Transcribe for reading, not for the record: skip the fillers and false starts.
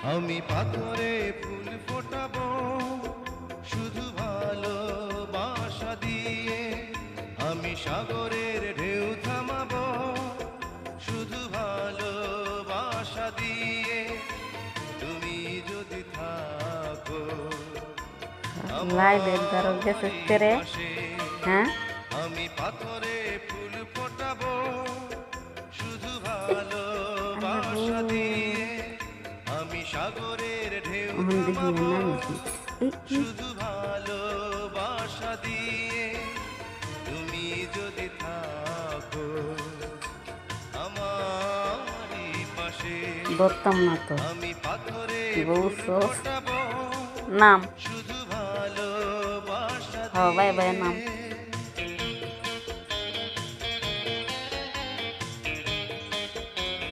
আমি পাথরে ফুল ফোটাবো শুধু ভালোবাসা দিয়ে, আমি সাগরের ঢেউ থামাবো শুধু ভালোবাসা দিয়ে। তুমি যদি থাকো লাইভের দ্বারা গেছে তেরে হ্যাঁ আমি পাথরে ফুল ফোটাবো শুধু ভালোবাসা দিয়ে, আমি সাগরের ঢেউ থামাবো শুধু ভালোবাসা দিয়ে। তুমি যদি থাকো আমারই পাশে, ধরতাম না তো আমি পাথরে বউসো ফোটাবো নাম শুধু ভালোবাসা হ্যাঁ ভাই ভাই নাম দিয়ে।